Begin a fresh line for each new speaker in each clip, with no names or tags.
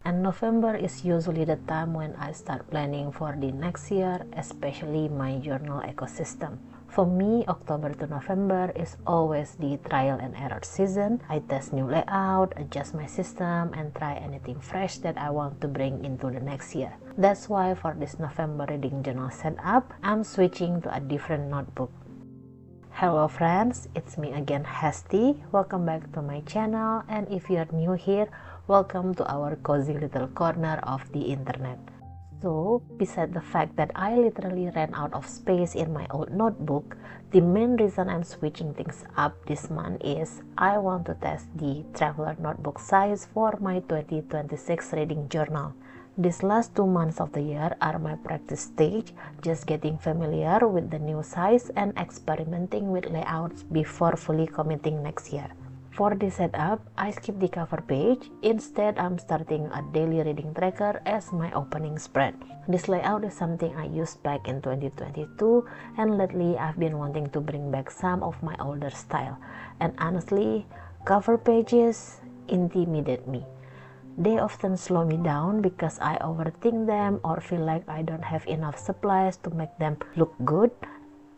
and November is usually the time when I start planning for the next year, especially my journal ecosystem. For me, October to November is always the trial and error season. I test new layout, adjust my system, and try anything fresh that I want to bring into the next year. That's why for this November reading journal setup, I'm switching to a different notebook. Hello friends, it's me again, Hesti. Welcome back to my channel, and if you are new here, welcome to our cozy little corner of the internet. So, besides the fact that I literally ran out of space in my old notebook, the main reason I'm switching things up this month is I want to test the traveler notebook size for my 2026 reading journal. These last 2 months of the year are my practice stage, just getting familiar with the new size and experimenting with layouts before fully committing next year. For this setup, I skip the cover page. Instead, I'm starting a daily reading tracker as my opening spread. This layout is something I used back in 2022, and lately I've been wanting to bring back some of my older style. And honestly, cover pages intimidate me. They often slow me down because I overthink them or feel like I don't have enough supplies to make them look good.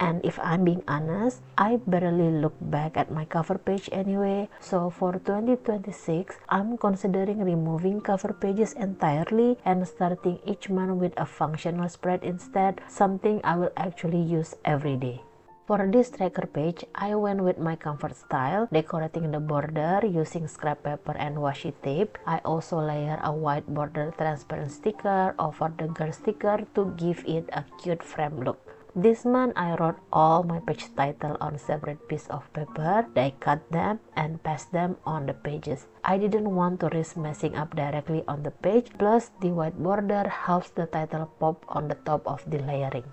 And if I'm being honest, I barely look back at my cover page anyway. So for 2026, I'm considering removing cover pages entirely and starting each month with a functional spread instead, something I will actually use every day. For this tracker page, I went with my comfort style, decorating the border using scrap paper and washi tape. I also layer a white border transparent sticker over the girl sticker to give it a cute frame look. This month, I wrote all my page title on separate piece of paper. I cut them and pasted them on the pages. I didn't want to risk messing up directly on the page, plus the white border helps the title pop on the top of the layering.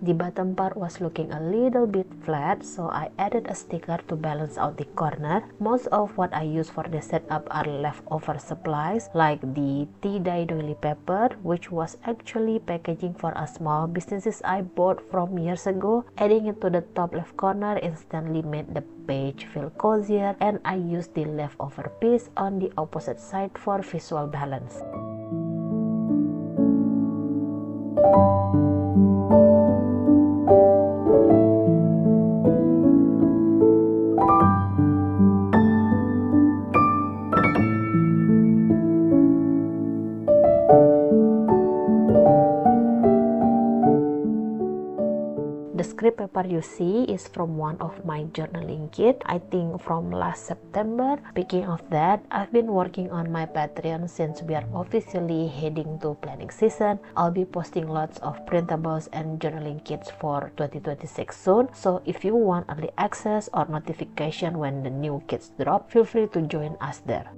The bottom part was looking a little bit flat, so I added a sticker to balance out the corner. Most of what I use for the setup are leftover supplies, like the tea-dye doily paper, which was actually packaging for a small businesses I bought from years ago. Adding it to the top left corner instantly made the page feel cozier, and I used the leftover piece on the opposite side for visual balance. The script paper you see is from one of my journaling kit, I think from last September. Speaking of that, I've been working on my Patreon since we are officially heading to planning season. I'll be posting lots of printables and journaling kits for 2026 soon, so if you want early access or notification when the new kits drop, feel free to join us there.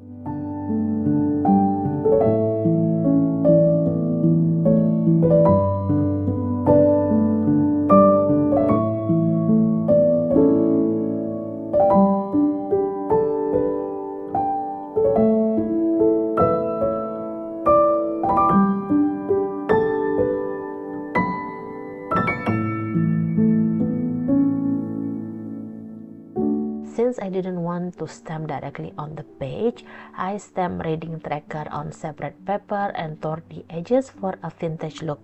Since I didn't want to stamp directly on the page, I stamped reading tracker on separate paper and tore the edges for a vintage look.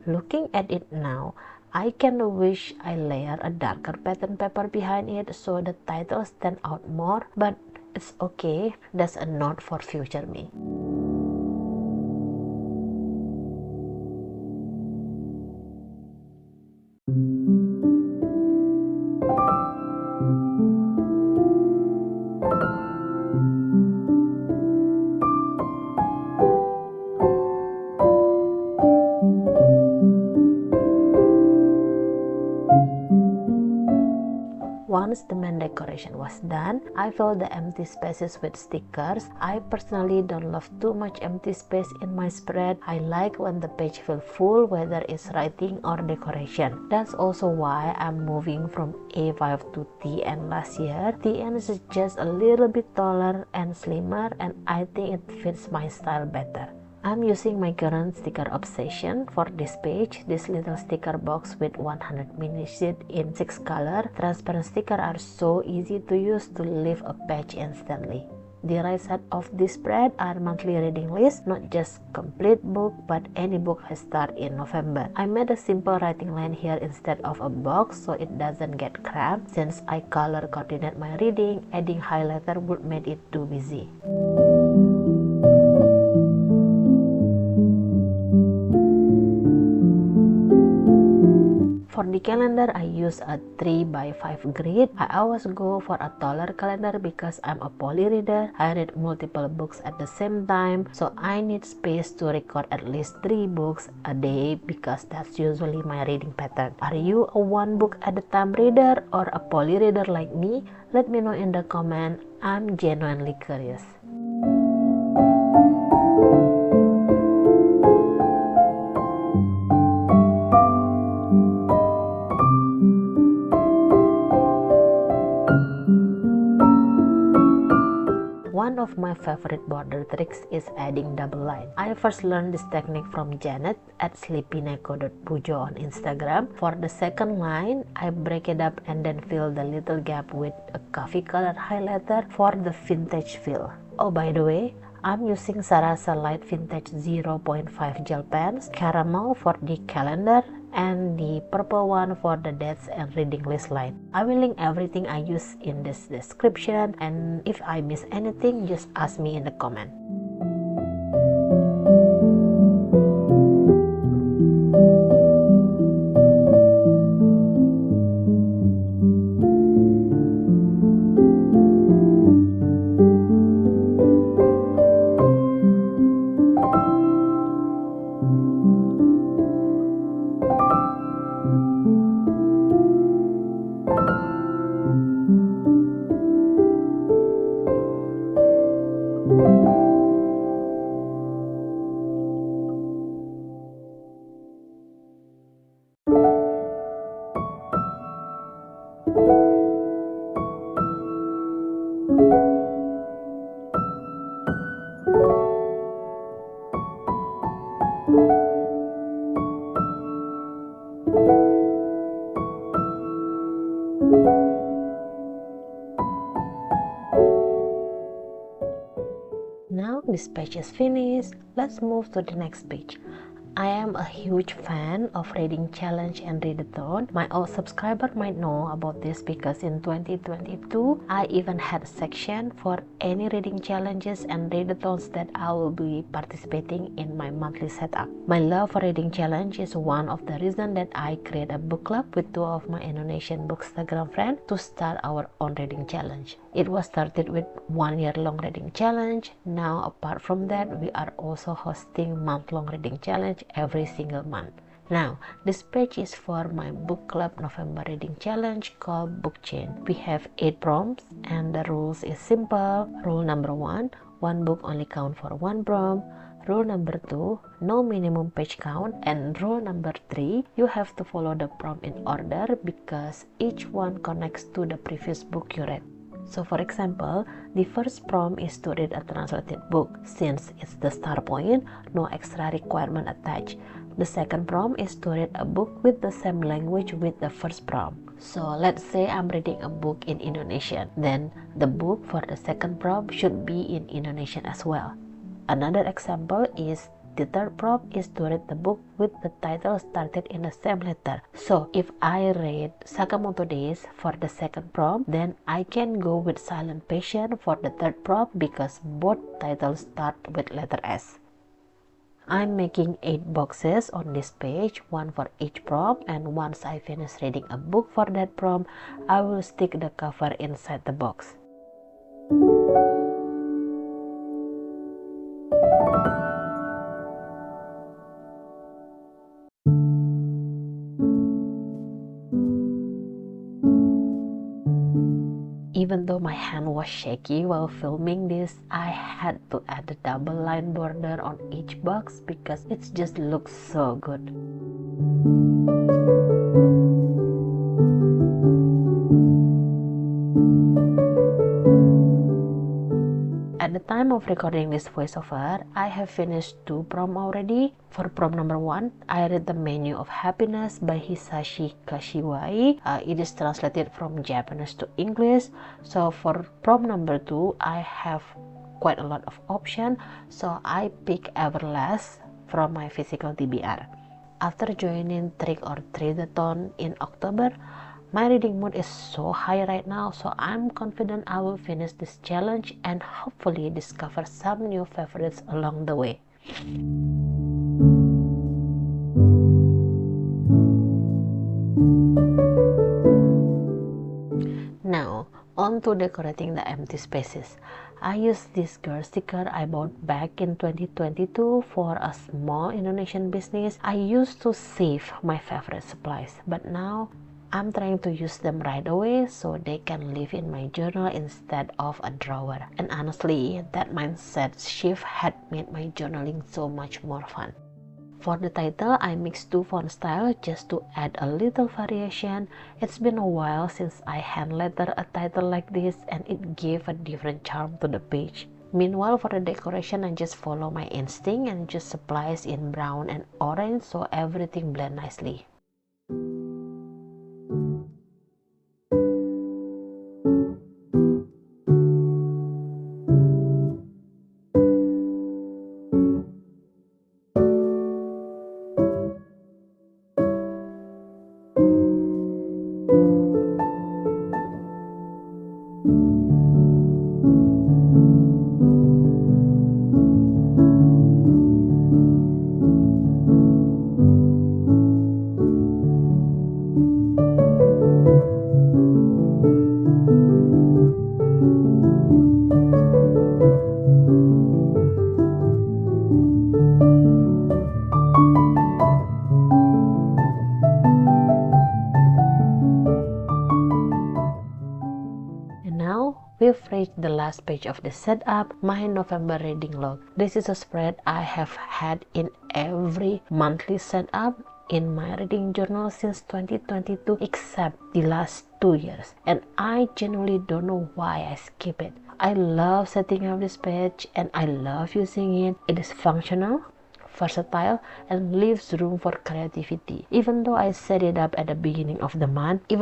Looking at it now, I kind of wish I layer a darker pattern paper behind it so the title stand out more, but it's okay, that's a note for future me. once the main decoration was done, I filled the empty spaces with stickers. I personally don't love too much empty space in my spread. I like when the page feel full, whether it's writing or decoration. That's also why I'm moving from A5 to TN last year. TN is just a little bit taller and slimmer, and I think it fits my style better. I'm using my current sticker obsession for this page. This little sticker box with 100 mini sheet in 6 color. Transparent stickers are so easy to use to leave a page instantly. The right side of this spread are monthly reading list, not just complete book, but any book I start in November. I made a simple writing line here instead of a box so it doesn't get cramped. Since I color coordinate my reading, adding highlighter would make it too busy. For the calendar, I use a 3x5 grid. I always go for a taller calendar because I'm a poly reader. I read multiple books at the same time, so I need space to record at least 3 books a day because that's usually my reading pattern. Are you a one book at a time reader or a poly reader like me? Let me know in the comment. I'm genuinely curious. One of my favorite border tricks is adding double line. I first learned this technique from Janet at sleepyneko.pujo on Instagram. For the second line, I break it up and then fill the little gap with a coffee color highlighter for the vintage feel. Oh, by the way, I'm using Sarasa Light Vintage 0.5 gel pens, caramel for the calendar, and the purple one for the dates and reading list line. I will link everything I use in this description, and if I miss anything, just ask me in the comment. Now this page is finished. Let's move to the next page. I am a huge fan of reading challenge and readathon. My old subscriber might know about this because in 2022, I even had a section for any reading challenges and readathons that I will be participating in my monthly setup. My love for reading challenge is one of the reasons that I create a book club with 2 of my Indonesian Bookstagram friends to start our own reading challenge. It was started with 1 year long reading challenge. Now apart from that, we are also hosting month-long reading challenge every single month. Now, this page is for my book club November reading challenge called Book Chain. We have 8 prompts and the rules is simple. Rule number 1, one book only count for 1 prompt. Rule number 2, no minimum page count. And rule number 3, you have to follow the prompt in order because each one connects to the previous book you read. So for example, the first prompt is to read a translated book. Since it's the start point, no extra requirement attached. The second prompt is to read a book with the same language with the first prompt. So let's say I'm reading a book in Indonesian. Then the book for the second prompt should be in Indonesian as well. Another example is the third prompt is to read the book with the title started in the same letter. So if I read Sakamoto Days for the second prompt, then I can go with Silent Patient for the third prompt because both titles start with letter S. I'm making 8 boxes on this page, 1 for each prompt, and once I finish reading a book for that prompt, I will stick the cover inside the box. Even though my hand was shaky while filming this, I had to add the double line border on each box because it just looks so good. At the time of recording this voiceover, I have finished 2 prompts already. For prompt number 1, I read The Menu of Happiness by Hisashi Kashiwai. It is translated from Japanese to English. So for prompt number 2, I have quite a lot of options. So I pick Everlast from my physical TBR. After joining Trick or Treat-A-Thon in October, my reading mood is so high right now, so I'm confident I will finish this challenge and hopefully discover some new favorites along the way. Now, on to decorating the empty spaces. I used this girl sticker I bought back in 2022 for a small Indonesian business. I used to save my favorite supplies, but now I'm trying to use them right away so they can live in my journal instead of a drawer. And honestly, that mindset shift had made my journaling so much more fun. For the title, I mixed 2 font styles just to add a little variation. It's been a while since I hand-lettered a title like this, and it gave a different charm to the page. Meanwhile, for the decoration, I just follow my instinct and just supplies in brown and orange so everything blend nicely. We've reached the last page of the setup, my November reading log. This is a spread I have had in every monthly setup in my reading journal since 2022 except the last 2 years, and I genuinely don't know why I skip it. I love setting up this page and I love using it. It is functional, versatile, and leaves room for creativity. Even though I set it up at the beginning of the month, I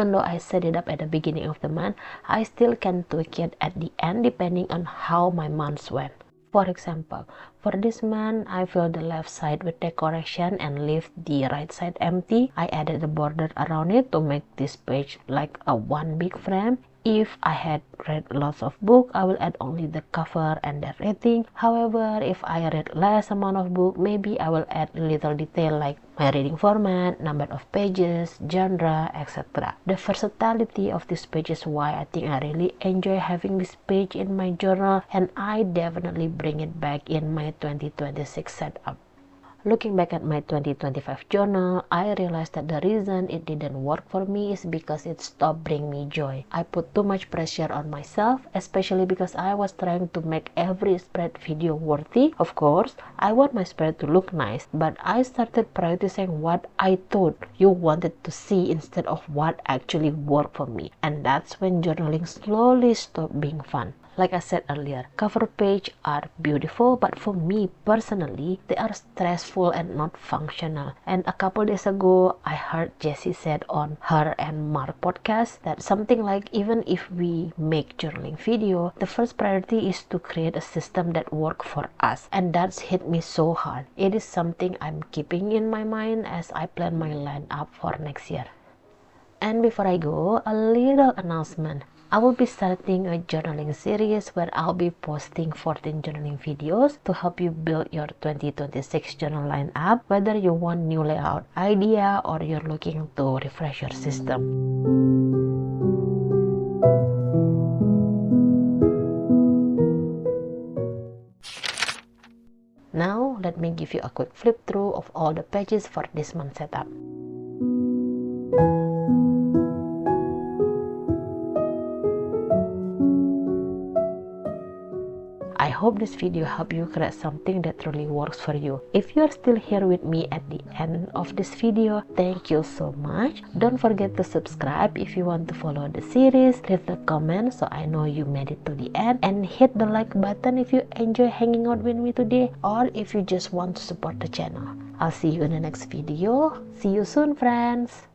still can tweak it at the end depending on how my months went. For example, for this month, I filled the left side with decoration and left the right side empty. I added a border around it to make this page like a one big frame. If I had read lots of books, I will add only the cover and the rating. However, if I read less amount of book, maybe I will add a little detail like my reading format, number of pages, genre, etc. The versatility of this page is why I think I really enjoy having this page in my journal, and I definitely bring it back in my 2026 setup. Looking back at my 2025 journal, I realized that the reason it didn't work for me is because it stopped bringing me joy. I put too much pressure on myself, especially because I was trying to make every spread video worthy. Of course, I want my spread to look nice, but I started prioritizing what I thought you wanted to see instead of what actually worked for me. And that's when journaling slowly stopped being fun. Like I said earlier, cover pages are beautiful, but for me personally, they are stressful and not functional. And a couple days ago, I heard Jessie said on her and Mark podcast that something like, even if we make journaling video, the first priority is to create a system that works for us. And that's hit me so hard. It is something I'm keeping in my mind as I plan my lineup for next year. And before I go, a little announcement. I will be starting a journaling series where I'll be posting 14 journaling videos to help you build your 2026 journal lineup, whether you want new layout idea or you're looking to refresh your system. Now, let me give you a quick flip through of all the pages for this month's setup. hope this video helped you create something that truly works for you. If you are still here with me at the end of this video, thank you so much. Don't forget to subscribe if you want to follow the series. Leave a comment so I know you made it to the end, and hit the like button if you enjoy hanging out with me today, or if you just want to support the channel. I'll see you in the next video. See you soon, friends.